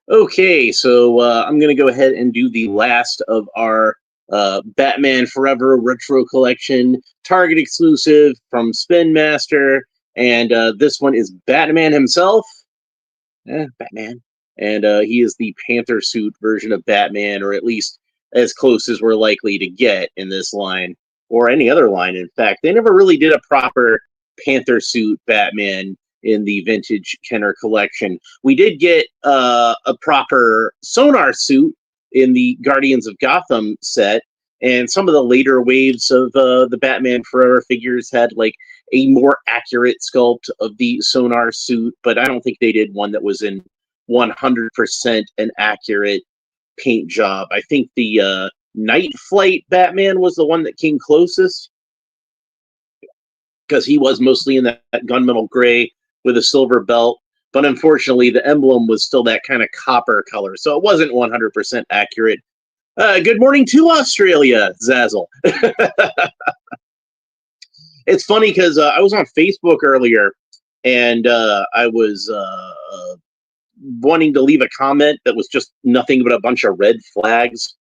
Okay, so I'm going to go ahead and do the last of our Batman Forever Retro Collection Target exclusive from Spin Master. And this one is Batman himself. Batman. And he is the Panther suit version of Batman, or at least as close as we're likely to get in this line, or any other line, in fact. They never really did a proper Panther suit Batman in the vintage Kenner collection. We did get a proper Sonar suit in the Guardians of Gotham set, and some of the later waves of the Batman Forever figures had like a more accurate sculpt of the Sonar suit, but I don't think they did one that was in 100% an accurate paint job. I think the Night Flight Batman was the one that came closest, because he was mostly in that gunmetal gray with a silver belt. But unfortunately, the emblem was still that kind of copper color, so it wasn't 100% accurate. Good morning to Australia, Zazzle. It's funny because I was on Facebook earlier, and I was wanting to leave a comment that was just nothing but a bunch of red flags,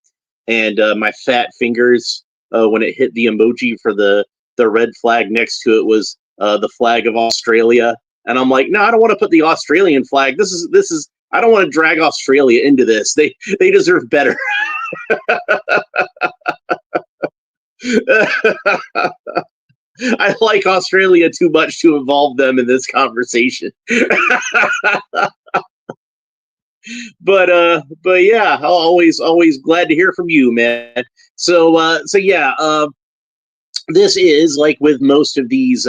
and my fat fingers, when it hit the emoji for the red flag next to it, was the flag of Australia. And I'm like, no, I don't want to put the Australian flag. This is. I don't want to drag Australia into this. They deserve better. I like Australia too much to involve them in this conversation. But yeah, always glad to hear from you, man. So yeah, this is like with most of these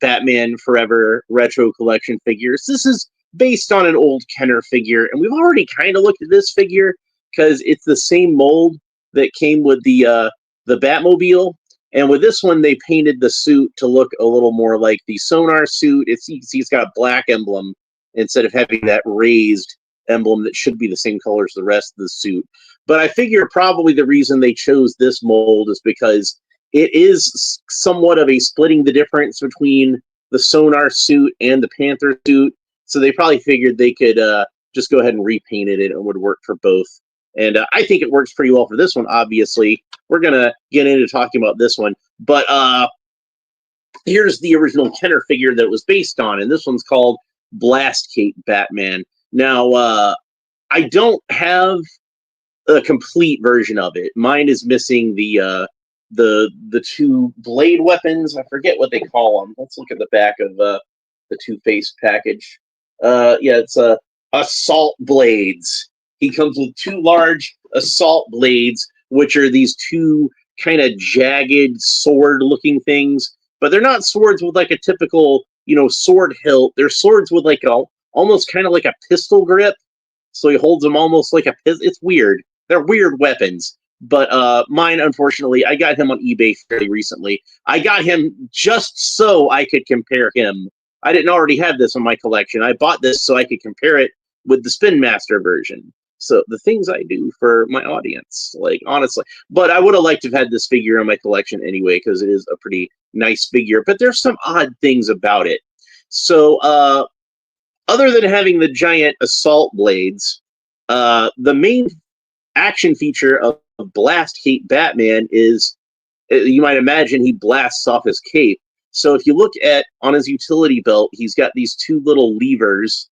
Batman Forever Retro Collection figures. This is based on an old Kenner figure, and we've already kind of looked at this figure because it's the same mold that came with the Batmobile. And with this one, they painted the suit to look a little more like the Sonar suit. It's got a black emblem instead of having that raised emblem that should be the same color as the rest of the suit. But I figure probably the reason they chose this mold is because it is somewhat of a splitting the difference between the Sonar suit and the Panther suit. So they probably figured they could just go ahead and repaint it, and it would work for both. And I think it works pretty well for this one, obviously. We're going to get into talking about this one. But here's the original Kenner figure that it was based on, and this one's called Blast Cape Batman. Now, I don't have a complete version of it. Mine is missing the two blade weapons. I forget what they call them. Let's look at the back of the Two-Face package. Yeah, it's assault blades. He comes with two large assault blades, which are these two kind of jagged sword-looking things. But they're not swords with like a typical, sword hilt. They're swords with like almost kind of like a pistol grip. So he holds them almost like a pistol. It's weird. They're weird weapons. But mine, unfortunately, I got him on eBay fairly recently. I got him just so I could compare him. I didn't already have this in my collection. I bought this so I could compare it with the Spin Master version. So the things I do for my audience, like, honestly. But I would have liked to have had this figure in my collection anyway, because it is a pretty nice figure. But there's some odd things about it. So other than having the giant assault blades, the main action feature of Blast Cape Batman is, you might imagine, he blasts off his cape. So if you look at on his utility belt, he's got these two little levers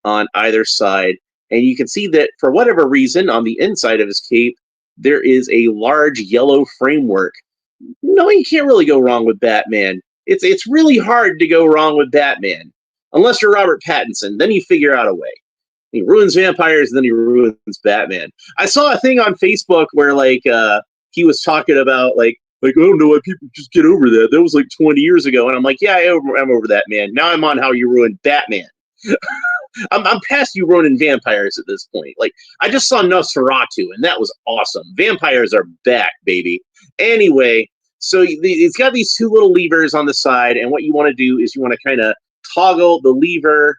on either side. And you can see that for whatever reason, on the inside of his cape, there is a large yellow framework. No, you can't really go wrong with Batman. It's really hard to go wrong with Batman. Unless you're Robert Pattinson, then you figure out a way. He ruins vampires, and then he ruins Batman. I saw a thing on Facebook where like he was talking about like I don't know why people just get over that. That was like 20 years ago, and I'm like, yeah, I'm over that, man. Now I'm on how you ruined Batman. I'm past you ruining vampires at this point. Like, I just saw Nosferatu, and that was awesome. Vampires are back, baby. Anyway, so it's got these two little levers on the side, and what you want to do is you want to kind of toggle the lever,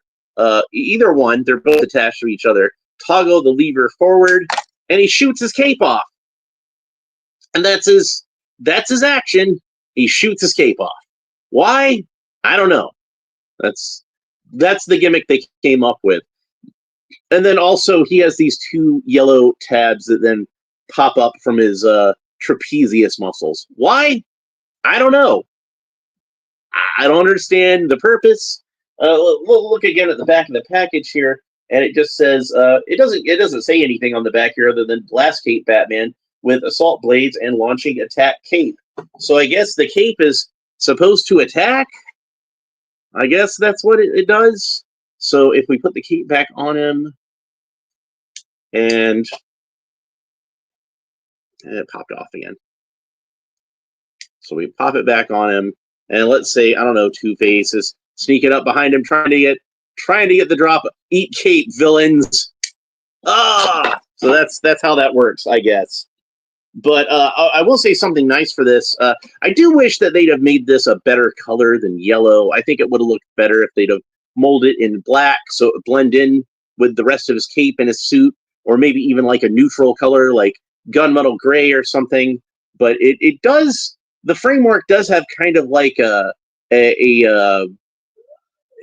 either one, they're both attached to each other, toggle the lever forward, and he shoots his cape off. And that's his action. He shoots his cape off. Why? I don't know. That's the gimmick they came up with. And then also he has these 2 yellow tabs that then pop up from his trapezius muscles. Why? I don't know. I don't understand the purpose. We'll look again at the back of the package here, and it just says it doesn't say anything on the back here other than Blast Cape Batman with assault blades and launching attack cape. So I guess the cape is supposed to attack. I guess that's what it does. So if we put the cape back on him, and it popped off again. So we pop it back on him, and let's say, I don't know, Two-Face is sneaking up behind him, trying to get the drop. Eat cape, villains! Ah! So that's how that works, I guess. But I will say something nice for this. I do wish that they'd have made this a better color than yellow. I think it would have looked better if they'd have molded it in black so it would blend in with the rest of his cape and his suit, or maybe even like a neutral color like gunmetal gray or something. But it does, the framework does have kind of like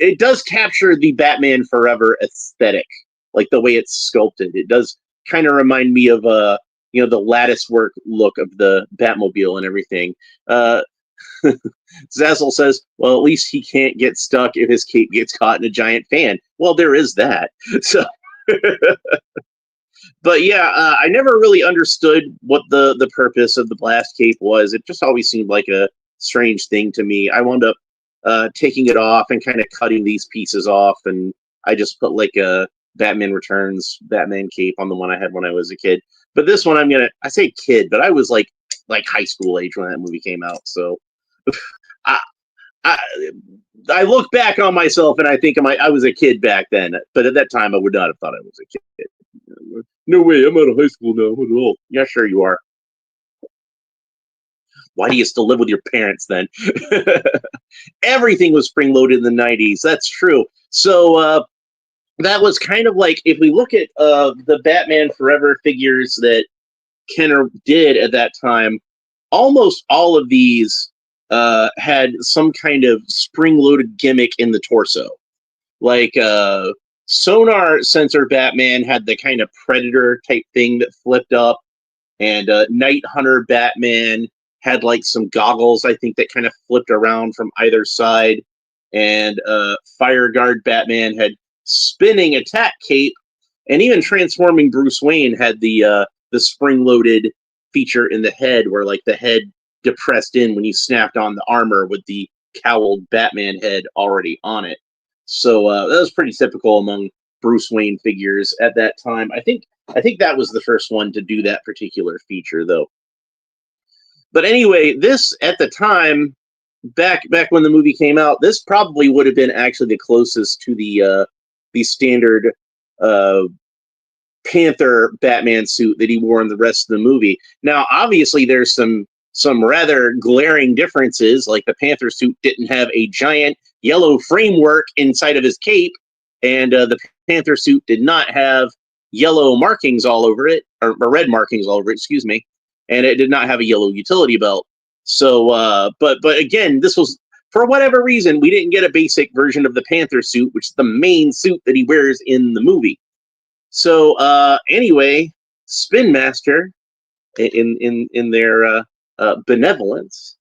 it does capture the Batman Forever aesthetic, like the way it's sculpted. It does kind of remind me of the lattice work look of the Batmobile and everything. Zazzle says, well, at least he can't get stuck if his cape gets caught in a giant fan. Well, there is that. So, but yeah, I never really understood what the purpose of the blast cape was. It just always seemed like a strange thing to me. I wound up taking it off and kind of cutting these pieces off, and I just put like a Batman Returns Batman cape on the one I had when I was a kid. But this one, I say kid, but I was like high school age when that movie came out. So I, I look back on myself and I think I was a kid back then. But at that time, I would not have thought I was a kid. No way, I'm out of high school now. Oh, yeah, sure you are. Why do you still live with your parents then? Everything was spring-loaded in the 90s. That's true. So that was kind of like, if we look at the Batman Forever figures that Kenner did at that time, almost all of these had some kind of spring-loaded gimmick in the torso. Like Sonar Sensor Batman had the kind of Predator type thing that flipped up, and Night Hunter Batman had like some goggles, I think, that kind of flipped around from either side, and Fire Guard Batman had spinning attack cape, and even Transforming Bruce Wayne had the spring-loaded feature in the head, where like the head depressed in when you snapped on the armor with the cowled Batman head already on it. So that was pretty typical among Bruce Wayne figures at that time. I think that was the first one to do that particular feature, though. But anyway, this at the time, back when the movie came out, this probably would have been actually the closest to the standard Panther Batman suit that he wore in the rest of the movie. Now, obviously, there's some rather glaring differences, like the Panther suit didn't have a giant yellow framework inside of his cape, and the Panther suit did not have yellow markings all over it, or red markings all over it, excuse me, and it did not have a yellow utility belt. So, but again, this was, for whatever reason, we didn't get a basic version of the Panther suit, which is the main suit that he wears in the movie. So, anyway, Spin Master, in their benevolence,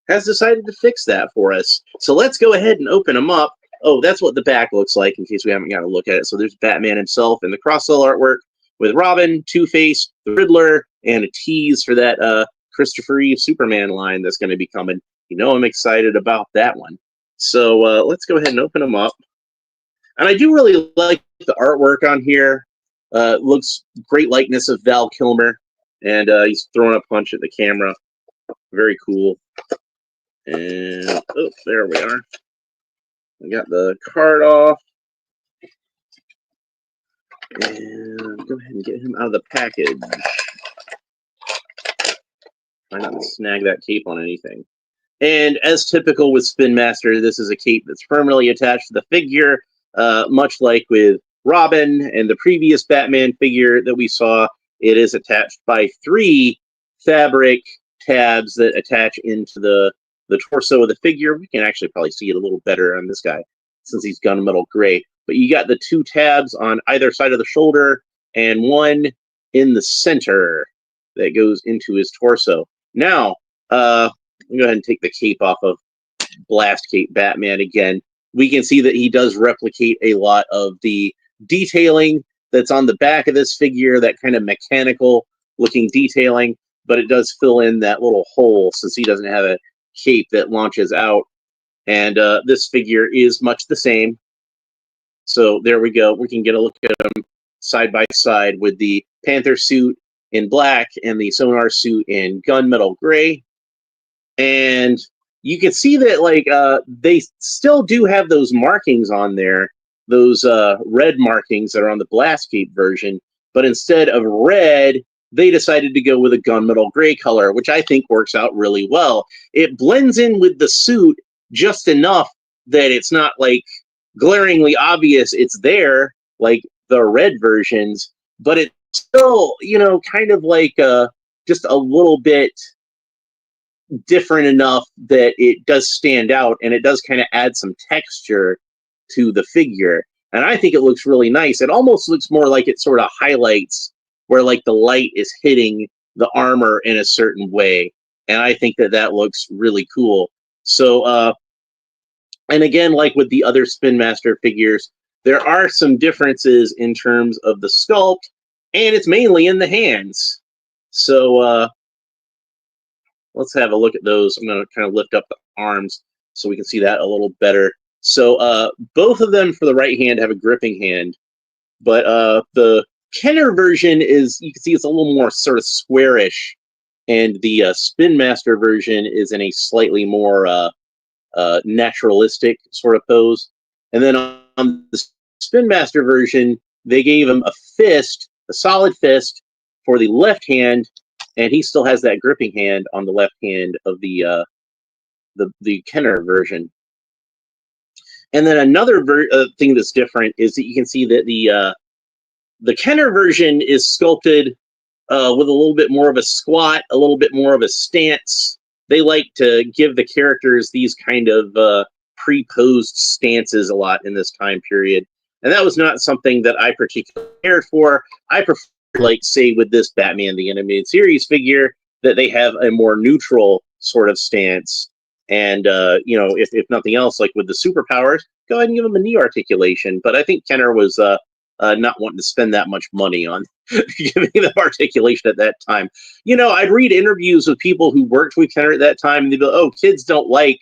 has decided to fix that for us. So let's go ahead and open them up. Oh, that's what the back looks like, in case we haven't got to look at it. So there's Batman himself in the cross-cell artwork with Robin, Two-Face, the Riddler, and a tease for that Christopher Reeve Superman line that's going to be coming. You know I'm excited about that one. So let's go ahead and open them up. And I do really like the artwork on here. Looks great likeness of Val Kilmer. And he's throwing a punch at the camera. Very cool. And, oh, there we are. I got the card off. And go ahead and get him out of the package. Try not to snag that cape on anything. And as typical with Spin Master, this is a cape that's permanently attached to the figure, much like with Robin and the previous Batman figure that we saw. It is attached by 3 fabric tabs that attach into the torso of the figure. We can actually probably see it a little better on this guy, since he's gunmetal gray. but you got the 2 tabs on either side of the shoulder and one in the center that goes into his torso. Now, let me go ahead and take the cape off of Blast Cape Batman again. We can see that he does replicate a lot of the detailing that's on the back of this figure, that kind of mechanical looking detailing, but it does fill in that little hole since he doesn't have a cape that launches out. And this figure is much the same. So there we go. We can get a look at him side by side with the Panther suit in black and the Sonar suit in gunmetal gray. And you can see that like they still do have those markings on there, those red markings that are on the Blast Cape version, but instead of red, they decided to go with a gunmetal gray color, which I think works out really well. It blends in with the suit just enough that it's not like glaringly obvious it's there, like the red versions, but it's still, you know, kind of like just a little bit different enough that it does stand out, and it does kind of add some texture to the figure. And I think it looks really nice. It almost looks more like it sort of highlights where like the light is hitting the armor in a certain way. And I think that that looks really cool. So, and again, like with the other Spin Master figures, there are some differences in terms of the sculpt, and it's mainly in the hands. So, let's have a look at those. I'm going to kind of lift up the arms so we can see that a little better. So both of them for the right hand have a gripping hand, but the Kenner version is, you can see it's a little more sort of squarish, and the Spin Master version is in a slightly more naturalistic sort of pose. And then on the Spin Master version, they gave him a fist, a solid fist for the left hand, and he still has that gripping hand on the left hand of the Kenner version. And then another thing that's different is that you can see that the Kenner version is sculpted with a little bit more of a squat, a little bit more of a stance. They like to give the characters these kind of pre-posed stances a lot in this time period. And that was not something that I particularly cared for. I prefer, like, say, with this Batman the Animated Series figure, that they have a more neutral sort of stance. And, you know, if nothing else, like with the superpowers, go ahead and give them a knee articulation. But I think Kenner was not wanting to spend that much money on giving them articulation at that time. You know, I'd read interviews with people who worked with Kenner at that time, and they'd be like, oh, kids don't like,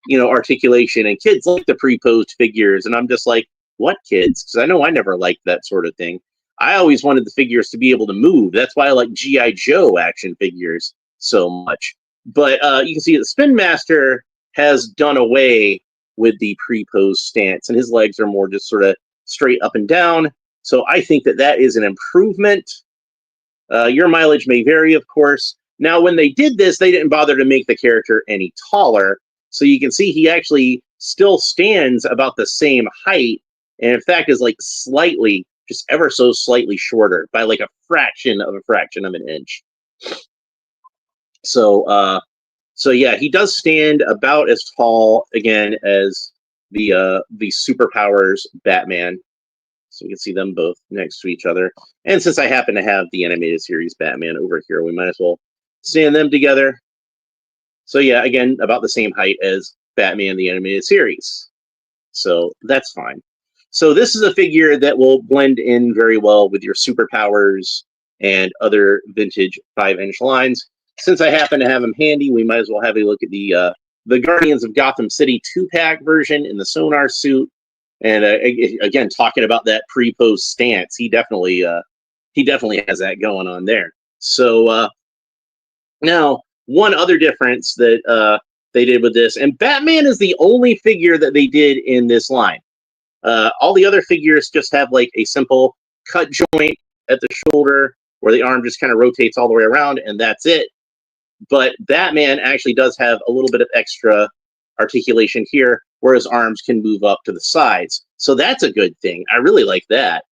you know, articulation, and kids like the pre-posed figures. And I'm just like, what kids? Because I know I never liked that sort of thing. I always wanted the figures to be able to move. That's why I like G.I. Joe action figures so much. But you can see the Spin Master has done away with the pre-posed stance, and his legs are more just sort of straight up and down. So I think that that is an improvement. Your mileage may vary, of course. Now, when they did this, they didn't bother to make the character any taller. So you can see he actually still stands about the same height, and in fact is like slightly, just ever so slightly shorter by like a fraction of an inch. So, so yeah, he does stand about as tall again as the Superpowers Batman. So we can see them both next to each other. And since I happen to have the Animated Series Batman over here, we might as well stand them together. So yeah, again, about the same height as Batman the Animated Series. So that's fine. So this is a figure that will blend in very well with your Superpowers and other vintage 5-inch lines. Since I happen to have them handy, we might as well have a look at the Guardians of Gotham City 2-pack version in the Sonar suit. And again, talking about that pre-post stance, he definitely has that going on there. So now, one other difference that they did with this, and Batman is the only figure that they did in this line. All the other figures just have like a simple cut joint at the shoulder where the arm just kind of rotates all the way around, and that's it. But Batman actually does have a little bit of extra articulation here, where his arms can move up to the sides. So that's a good thing. I really like that.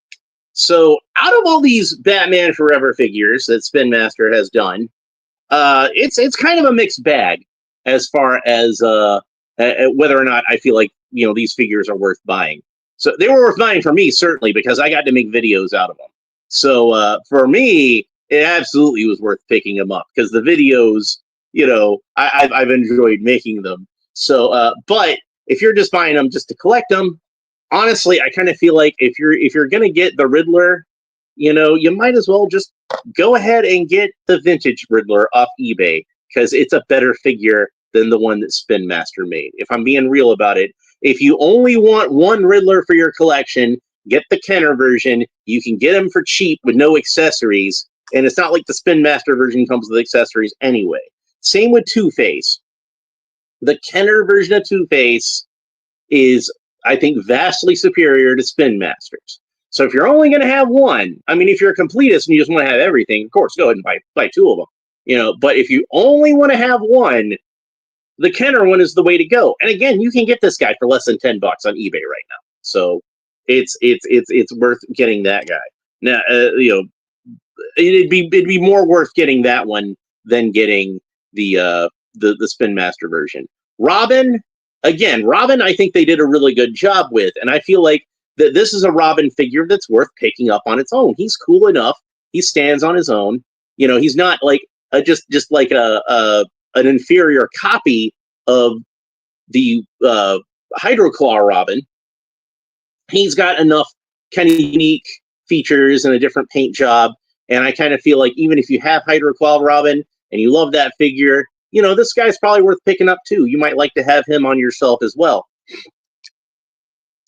So out of all these Batman Forever figures that Spin Master has done, it's kind of a mixed bag as far as whether or not I feel like, you know, these figures are worth buying. So they were worth buying for me, certainly, because I got to make videos out of them. So for me, it absolutely was worth picking them up because the videos, I've enjoyed making them. So, but if you're just buying them just to collect them, honestly, I kind of feel like if you're gonna get the Riddler, you might as well just go ahead and get the vintage Riddler off eBay because it's a better figure than the one that Spin Master made. If I'm being real about it, if you only want one Riddler for your collection, get the Kenner version. You can get them for cheap with no accessories, and it's not like the Spin Master version comes with accessories anyway. Same with Two-Face. The Kenner version of Two-Face is, I think, vastly superior to Spin Masters. So if you're only going to have one, I mean, if you're a completist and you just want to have everything, of course, go ahead and buy two of them. But if you only want to have one, the Kenner one is the way to go. And again, you can get this guy for less than $10 on eBay right now. So it's worth getting that guy. Now, it'd be more worth getting that one than getting the Spin Master version. Robin, I think they did a really good job with, and I feel like that this is a Robin figure that's worth picking up on its own. He's cool enough. He stands on his own. He's not like just like an inferior copy of the Hydroclaw Robin. He's got enough kind of unique features and a different paint job, and I kind of feel like even if you have Hydroclaw Robin and you love that figure, this guy's probably worth picking up too. You might like to have him on your shelf as well.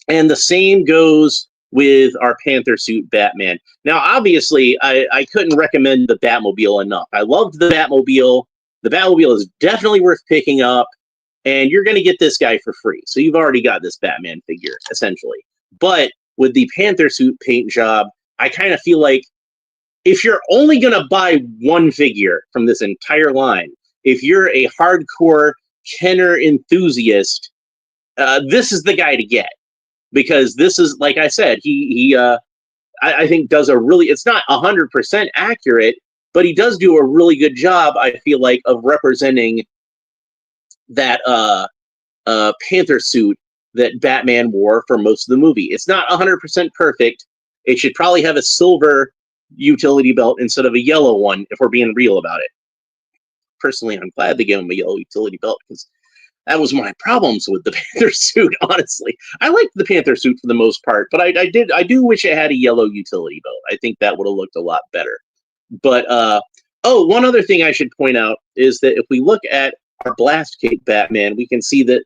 And the same goes with our Panther suit Batman. Now, obviously, I couldn't recommend the Batmobile enough. I loved the Batmobile. The Batmobile is definitely worth picking up, and you're going to get this guy for free. So you've already got this Batman figure, essentially. But with the Panther suit paint job, I kind of feel like if you're only going to buy one figure from this entire line, if you're a hardcore Kenner enthusiast, this is the guy to get. Because this is, like I said, I think does a really, it's not 100% accurate, but he does do a really good job, I feel like, of representing that Panther suit that Batman wore for most of the movie. It's not 100% perfect. It should probably have a silver utility belt instead of a yellow one, if we're being real about it. Personally, I'm glad they gave him a yellow utility belt because that was my problems with the Panther suit, honestly. I liked the Panther suit for the most part, but I do wish it had a yellow utility belt. I think that would have looked a lot better. But, one other thing I should point out is that if we look at our Blast Cape Batman, we can see that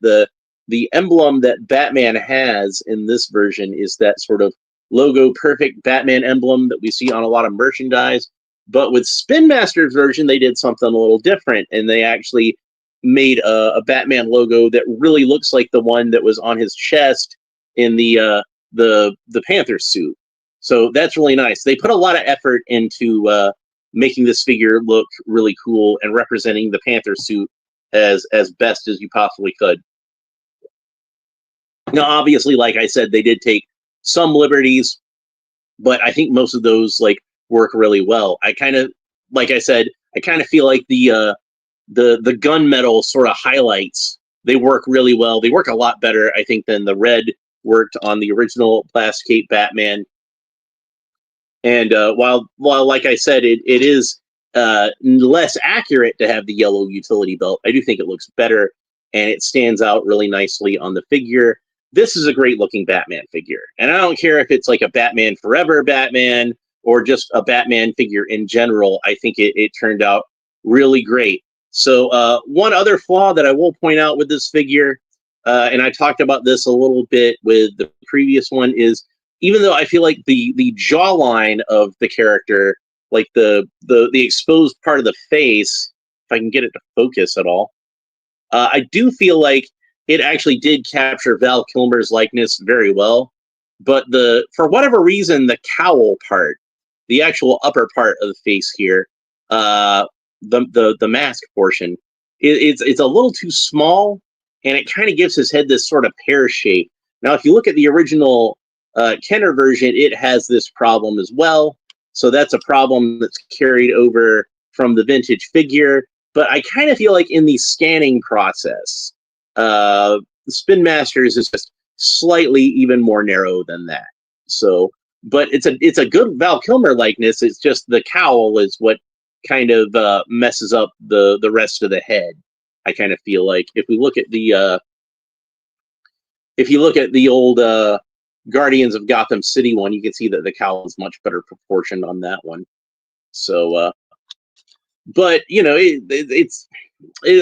the emblem that Batman has in this version is that sort of logo perfect Batman emblem that we see on a lot of merchandise. But with Spin Master's version, they did something a little different, and they actually made a Batman logo that really looks like the one that was on his chest in the Panther suit. So that's really nice. They put a lot of effort into making this figure look really cool and representing the Panther suit as best as you possibly could. Now, obviously, like I said, they did take some liberties, but I think most of those work really well. I kind of, like I said, I kind of feel like the gunmetal sort of highlights, they work really well. They work a lot better, I think, than the red worked on the original Blast Cape Batman. And while like I said, it is less accurate to have the yellow utility belt, I do think it looks better, and it stands out really nicely on the figure. This is a great looking Batman figure. And I don't care if it's like a Batman Forever Batman or just a Batman figure in general. I think it turned out really great. So one other flaw that I will point out with this figure, and I talked about this a little bit with the previous one, is even though I feel like the jawline of the character, like the exposed part of the face, if I can get it to focus at all, I do feel like it actually did capture Val Kilmer's likeness very well. But for whatever reason, the cowl part, the actual upper part of the face here, the mask portion, it's a little too small, and it kind of gives his head this sort of pear shape. Now, if you look at the original Kenner version, it has this problem as well. So that's a problem that's carried over from the vintage figure. But I kind of feel like in the scanning process, Spin Masters is just slightly even more narrow than that. So, but it's a good Val Kilmer likeness. It's just the cowl is what kind of messes up the rest of the head. I kind of feel like if we look at the if you look at the old Guardians of Gotham City one, you can see that the cowl is much better proportioned on that one. So, but you know,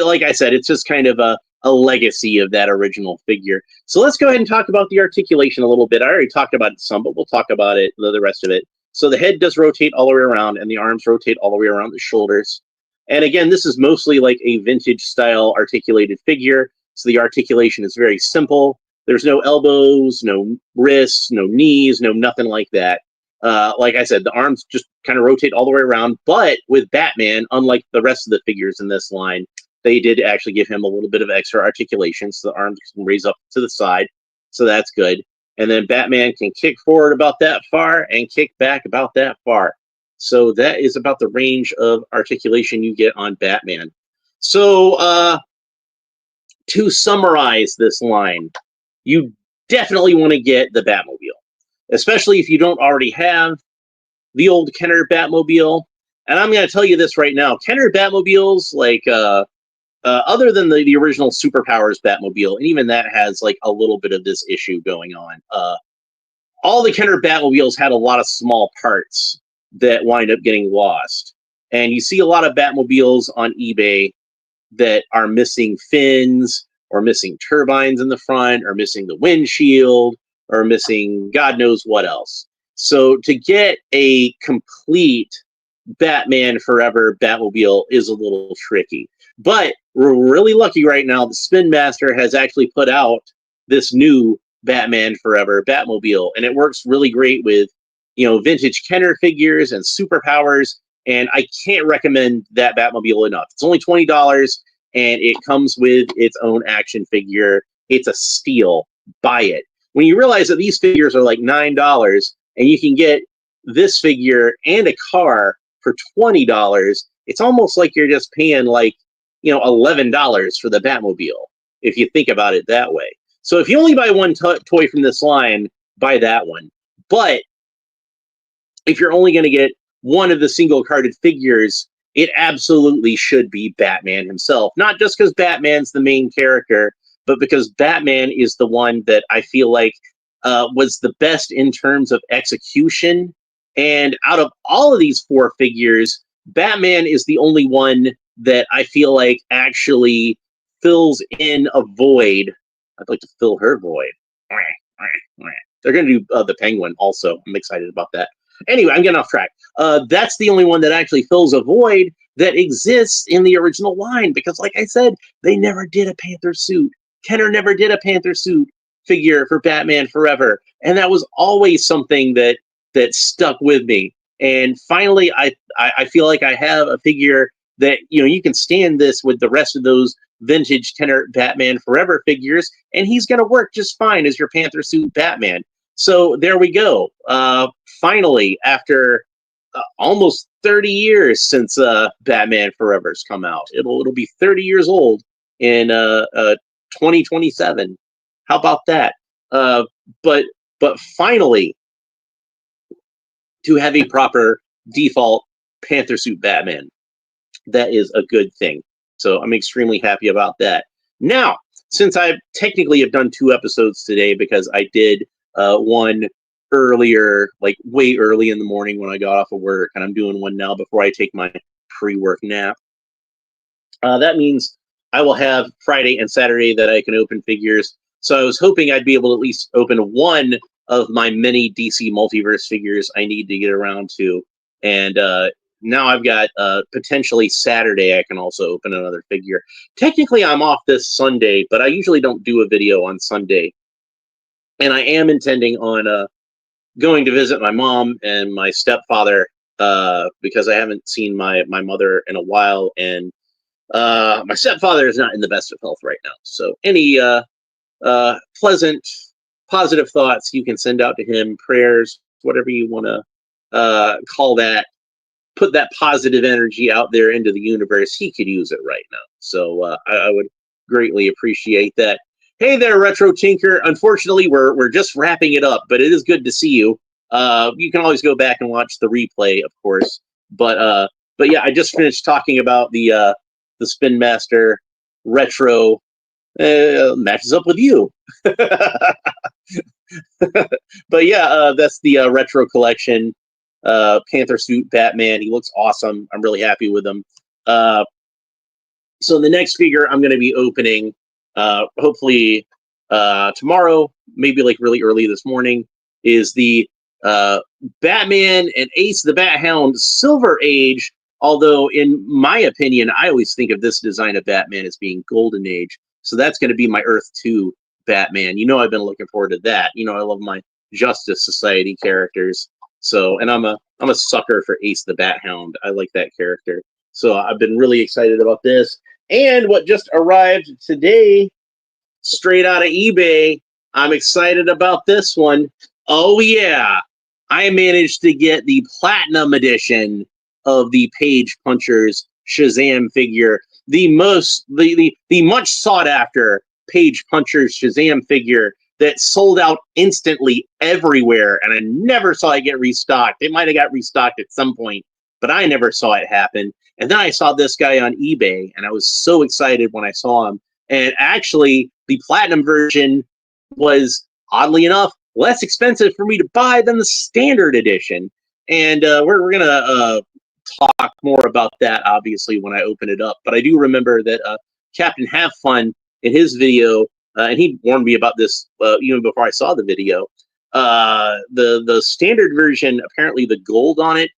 like I said, it's just kind of a legacy of that original figure. So let's go ahead and talk about the articulation a little bit. I already talked about it some, but we'll talk about it, the rest of it. So the head does rotate all the way around, and the arms rotate all the way around the shoulders. And again, this is mostly like a vintage style articulated figure. So the articulation is very simple. There's no elbows, no wrists, no knees, no nothing like that. Like I said, the arms just kind of rotate all the way around. But with Batman, unlike the rest of the figures in this line, they did actually give him a little bit of extra articulation, so the arms can raise up to the side. So that's good. And then Batman can kick forward about that far and kick back about that far. So that is about the range of articulation you get on Batman. So to summarize this line, you definitely want to get the Batmobile, especially if you don't already have the old Kenner Batmobile. And I'm going to tell you this right now. Kenner Batmobiles, like, other than the original Superpowers Batmobile, and even that has, like, a little bit of this issue going on, all the Kenner Batmobiles had a lot of small parts that wind up getting lost. And you see a lot of Batmobiles on eBay that are missing fins, or missing turbines in the front, or missing the windshield, or missing God knows what else. So to get a complete Batman Forever Batmobile is a little tricky. But we're really lucky right now. The Spin Master has actually put out this new Batman Forever Batmobile, and it works really great with, you know, vintage Kenner figures and Superpowers, and I can't recommend that Batmobile enough. It's only $20, and it comes with its own action figure. It's a steal. Buy it. When you realize that these figures are like $9, and you can get this figure and a car for $20, it's almost like you're just paying, like, you know, $11 for the Batmobile, if you think about it that way. So if you only buy one toy from this line, buy that one. But if you're only going to get one of the single carded figures, it absolutely should be Batman himself. Not just because Batman's the main character, but because Batman is the one that I feel like was the best in terms of execution. And out of all of these four figures, Batman is the only one that I feel like actually fills in a void. I'd like to fill her void. They're going to do the Penguin also. I'm excited about that. Anyway, I'm getting off track. That's the only one that actually fills a void that exists in the original line, because, like I said, they never did a Panther suit. Kenner never did a Panther suit figure for Batman Forever, and that was always something that stuck with me. And finally, I feel like I have a figure that, you know, you can stand this with the rest of those vintage Kenner Batman Forever figures, and he's going to work just fine as your Panther suit Batman. So there we go. Finally, after almost 30 years since Batman Forever's come out, it'll be 30 years old in 2027. How about that? But finally, to have a proper default Panther suit Batman, that is a good thing. So I'm extremely happy about that. Now, since I technically have done 2 episodes today, because I did one earlier, like way early in the morning when I got off of work, and I'm doing one now before I take my pre-work nap. That means I will have Friday and Saturday that I can open figures. So I was hoping I'd be able to at least open one of my many DC Multiverse figures I need to get around to. And now I've got potentially Saturday I can also open another figure. Technically, I'm off this Sunday, but I usually don't do a video on Sunday. And I am intending on going to visit my mom and my stepfather, because I haven't seen my mother in a while, and my stepfather is not in the best of health right now. So any pleasant, positive thoughts you can send out to him, prayers, whatever you want to call that, put that positive energy out there into the universe. He could use it right now. So I would greatly appreciate that. Hey there, Retro Tinker. Unfortunately, we're just wrapping it up, but it is good to see you. You can always go back and watch the replay, of course. But yeah, I just finished talking about the Spin Master Retro matches up with you. But yeah, that's the retro collection. Panther suit Batman. He looks awesome. I'm really happy with him. So the next figure I'm going to be opening, hopefully tomorrow, maybe like really early this morning, is the Batman and Ace the Bat Hound Silver Age. Although, in my opinion, I always think of this design of Batman as being Golden Age. So that's going to be my Earth 2 Batman. You know, I've been looking forward to that. You know, I love my Justice Society characters. So, and I'm a sucker for Ace the Bat Hound. I like that character. So I've been really excited about this. And what just arrived today, straight out of eBay, I'm excited about this one. Oh yeah, I managed to get the Platinum Edition of the Page Punchers Shazam figure, the much sought after Page Punchers Shazam figure that sold out instantly everywhere, and I never saw it get restocked. It might have got restocked at some point, but I never saw it happen. And then I saw this guy on eBay, and I was so excited when I saw him. And actually, the Platinum version was, oddly enough, less expensive for me to buy than the Standard Edition. And we're going to talk more about that, obviously, when I open it up. But I do remember that Captain Have Fun, in his video, and he warned me about this even before I saw the video, the Standard version, apparently the gold on it,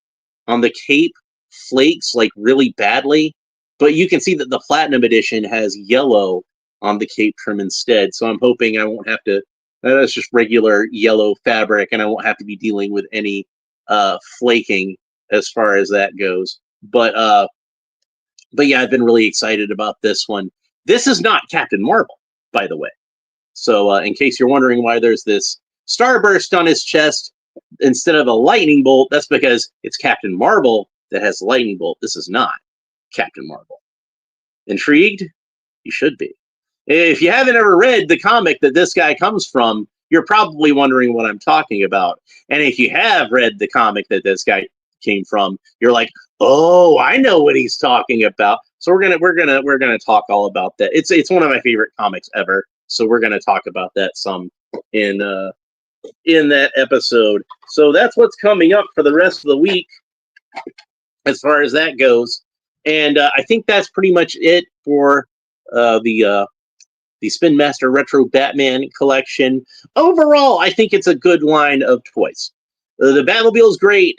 on the cape, flakes like really badly, but you can see that the Platinum Edition has yellow on the cape trim instead. So I'm hoping I won't have to, that's just regular yellow fabric, and I won't have to be dealing with any flaking as far as that goes. But yeah, I've been really excited about this one. This is not Captain Marvel, by the way. So in case you're wondering why there's this starburst on his chest instead of a lightning bolt, that's because it's Captain Marvel that has the lightning bolt. This is not Captain Marvel. Intrigued? You should be. If you haven't ever read the comic that this guy comes from, you're probably wondering what I'm talking about. And if you have read the comic that this guy came from, you're like, oh, I know what he's talking about. So we're gonna talk all about that. It's one of my favorite comics ever. So we're gonna talk about that some in that episode. So that's what's coming up for the rest of the week as far as that goes. And I think that's pretty much it for the Spin Master Retro Batman collection. Overall, I think it's a good line of toys. The Batmobile is great.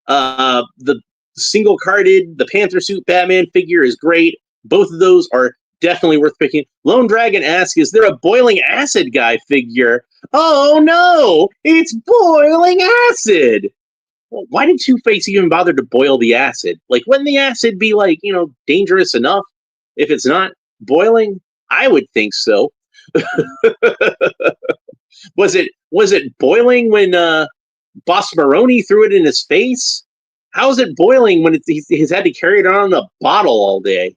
The single-carded, the Panther suit Batman figure is great. Both of those are definitely worth picking. Lone Dragon asks, is there a boiling acid guy figure? Oh no, it's boiling acid! Well, why did Two-Face even bother to boil the acid? Like, wouldn't the acid be, like, you know, dangerous enough if it's not boiling? I would think so. Was it boiling when Boss Maroni threw it in his face? How is it boiling when he's had to carry it on a bottle all day?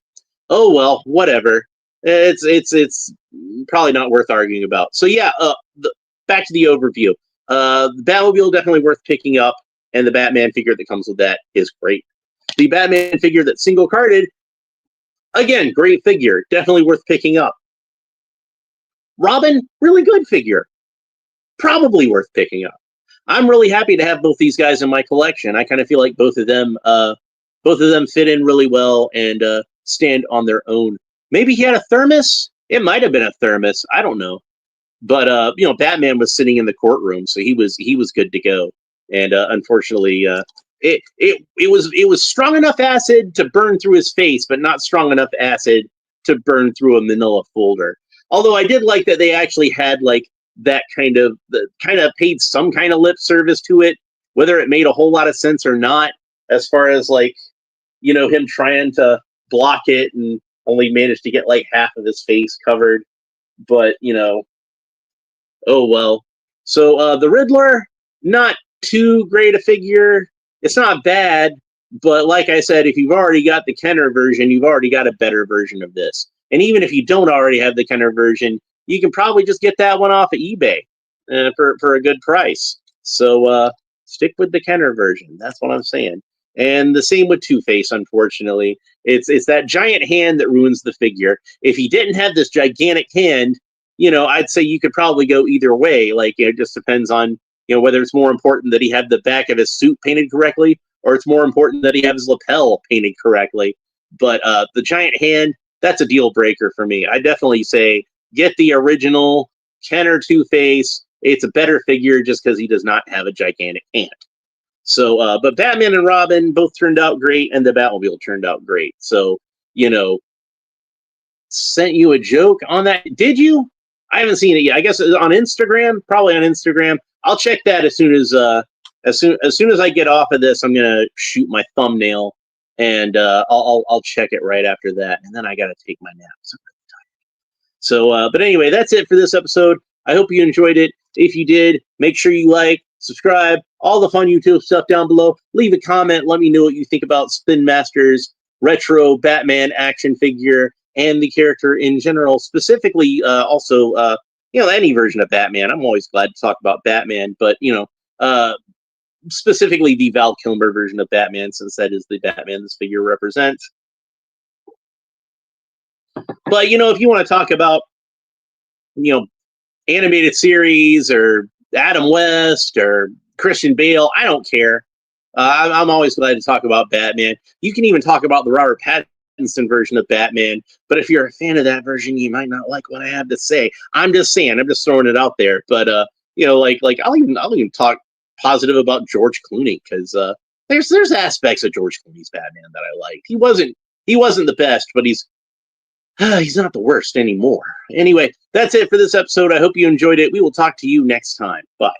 Oh well, whatever. It's probably not worth arguing about. So yeah, back to the overview. The Batmobile definitely worth picking up, and the Batman figure that comes with that is great. The Batman figure that's single carded, again, great figure, definitely worth picking up. Robin, really good figure, probably worth picking up. I'm really happy to have both these guys in my collection. I kind of feel like both of them fit in really well and stand on their own. Maybe he had a thermos. It might have been a thermos. I don't know. But you know, Batman was sitting in the courtroom, so he was good to go. And unfortunately, it was strong enough acid to burn through his face, but not strong enough acid to burn through a manila folder. Although I did like that they actually had like that kind of paid some kind of lip service to it, whether it made a whole lot of sense or not, as far as like, you know, him trying to block it and only managed to get like half of his face covered. But, you know, oh well. So the Riddler, not too great a figure. It's not bad, but like I said, if you've already got the Kenner version, you've already got a better version of this. And even if you don't already have the Kenner version, you can probably just get that one off of eBay for a good price. So stick with the Kenner version. That's what I'm saying. And the same with Two-Face, unfortunately. It's that giant hand that ruins the figure. If he didn't have this gigantic hand, I'd say you could probably go either way. Like, it just depends on, whether it's more important that he have the back of his suit painted correctly, or it's more important that he have his lapel painted correctly. But the giant hand, that's a deal breaker for me. I definitely say get the original Kenner Two-Face. It's a better figure just because he does not have a gigantic hand. So, but Batman and Robin both turned out great, and the Batmobile turned out great. So, sent you a joke on that. Did you? I haven't seen it yet. I guess on Instagram, probably on Instagram. I'll check that as soon as I get off of this. I'm gonna shoot my thumbnail, and I'll check it right after that, and then I gotta take my nap. So, but anyway, that's it for this episode. I hope you enjoyed it. If you did, make sure you like, subscribe, all the fun YouTube stuff down below. Leave a comment. Let me know what you think about Spin Master's retro Batman action figure and the character in general. Specifically, also, any version of Batman. I'm always glad to talk about Batman, but, specifically the Val Kilmer version of Batman, since that is the Batman this figure represents. But, if you want to talk about, animated series or Adam West or Christian Bale, I don't care. I'm always glad to talk about Batman. You can even talk about the Robert Pattinson version of Batman, but if you're a fan of that version, you might not like what I have to say. I'm just saying, I'm just throwing it out there. But like I'll even talk positive about George Clooney, because there's aspects of George Clooney's Batman that I like. He wasn't the best, but he's not the worst anymore. Anyway, that's it for this episode. I hope you enjoyed it. We will talk to you next time. Bye.